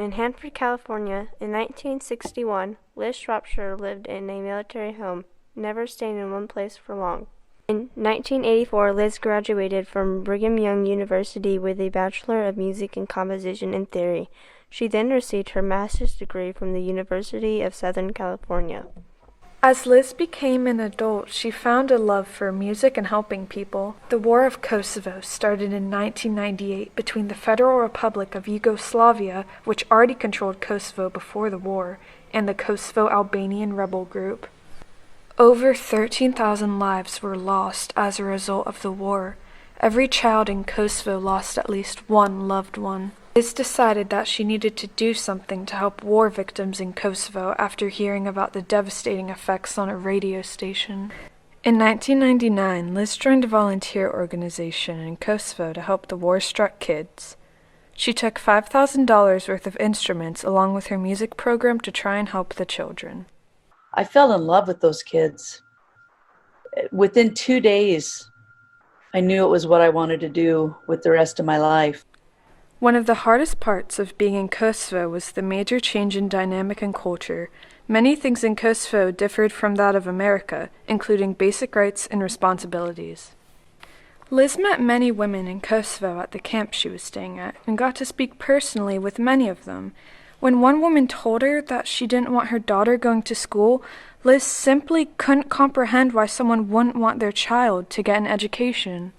in Hanford, California, in 1961, Liz Shropshire lived in a military home, never staying in one place for long. In 1984, Liz graduated from Brigham Young University with a Bachelor of Music and Composition in Theory. She then received her master's degree from the University of Southern California. As Liz became an adult, she found a love for music and helping people. The War of Kosovo started in 1998 between the Federal Republic of Yugoslavia, which already controlled Kosovo before the war, and the Kosovo Albanian rebel group. Over 13,000 lives were lost as a result of the war. Every child in Kosovo lost at least one loved one. Liz decided that she needed to do something to help war victims in Kosovo after hearing about the devastating effects on a radio station. In 1999, Liz joined a volunteer organization in Kosovo to help the war-struck kids. She took $5,000 worth of instruments along with her music program to try and help the children. I fell in love with those kids. Within 2 days, I knew it was what I wanted to do with the rest of my life. One of the hardest parts of being in Kosovo was the major change in dynamic and culture. Many things in Kosovo differed from that of America, including basic rights and responsibilities. Liz met many women in Kosovo at the camp she was staying at, and got to speak personally with many of them. When one woman told her that she didn't want her daughter going to school, Liz simply couldn't comprehend why someone wouldn't want their child to get an education.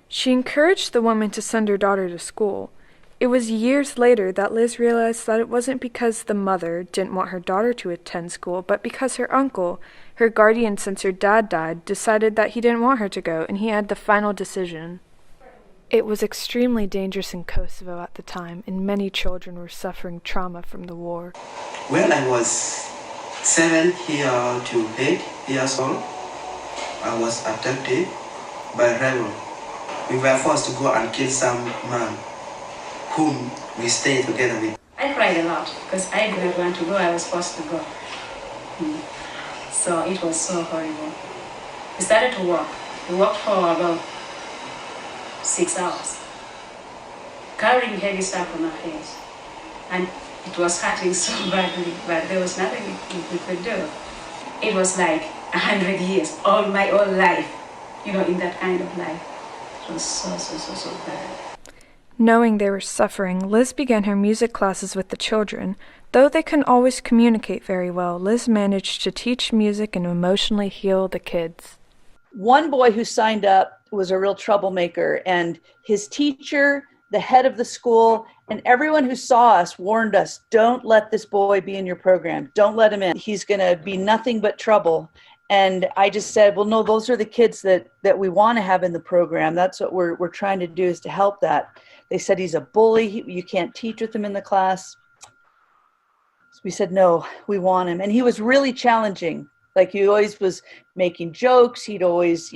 She encouraged the woman to send her daughter to school. It was years later that Liz realized that it wasn't because the mother didn't want her daughter to attend school, but because her uncle, her guardian since her dad died, decided that he didn't want her to go, and he had the final decision. It was extremely dangerous in Kosovo at the time, and many children were suffering trauma from the war. When I was 7 to 8 years old, I was abducted by rebels. We were forced to go and kill some man whom we stayed together with. I cried a lot because I didn't want to go, I was forced to go. So it was so horrible. We started to walk. We walked for about 6 hours, carrying heavy stuff on our heads. And it was hurting so badly, but there was nothing we could do. It was like 100 years, all my whole life, in that kind of life. It was so bad. Knowing they were suffering, Liz began her music classes with the children. Though they couldn't always communicate very well, Liz managed to teach music and emotionally heal the kids. One boy who signed up was a real troublemaker, and his teacher, the head of the school, and everyone who saw us warned us, don't let this boy be in your program. Don't let him in. He's going to be nothing but trouble. And I just said, well, no, those are the kids that we want to have in the program. That's what we're trying to do, is to help that. They said he's a bully. You can't teach with him in the class. So we said, no, we want him. And he was really challenging. Like, he always was making jokes. He'd always,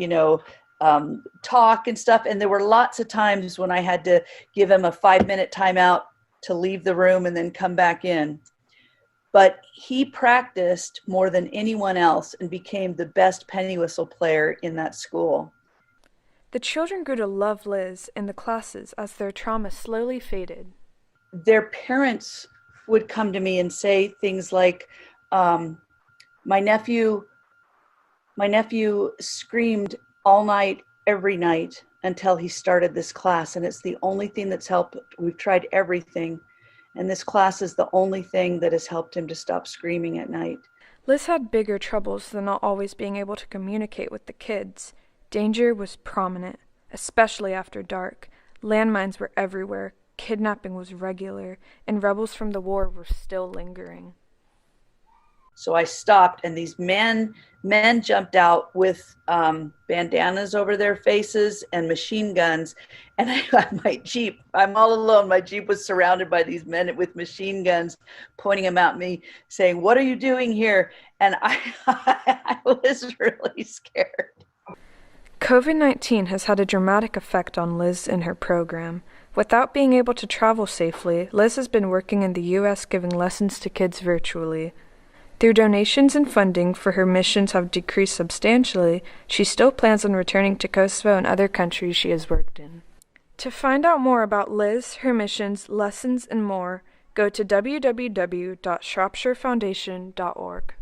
talk and stuff. And there were lots of times when I had to give him a 5-minute timeout to leave the room and then come back in. But he practiced more than anyone else and became the best penny whistle player in that school. The children grew to love Liz in the classes as their trauma slowly faded. Their parents would come to me and say things like, my nephew screamed all night, every night, until he started this class, and it's the only thing that's helped. We've tried everything, and this class is the only thing that has helped him to stop screaming at night. Liz had bigger troubles than not always being able to communicate with the kids. Danger was prominent, especially after dark. Landmines were everywhere, kidnapping was regular, and rebels from the war were still lingering. So I stopped, and these men jumped out with bandanas over their faces and machine guns. And I got my Jeep. I'm all alone. My Jeep was surrounded by these men with machine guns, pointing them at me, saying, "What are you doing here?" And I was really scared. COVID-19 has had a dramatic effect on Liz and her program. Without being able to travel safely, Liz has been working in the U.S. giving lessons to kids virtually. Though donations and funding for her missions have decreased substantially, she still plans on returning to Kosovo and other countries she has worked in. To find out more about Liz, her missions, lessons, and more, go to www.shropshirefoundation.org.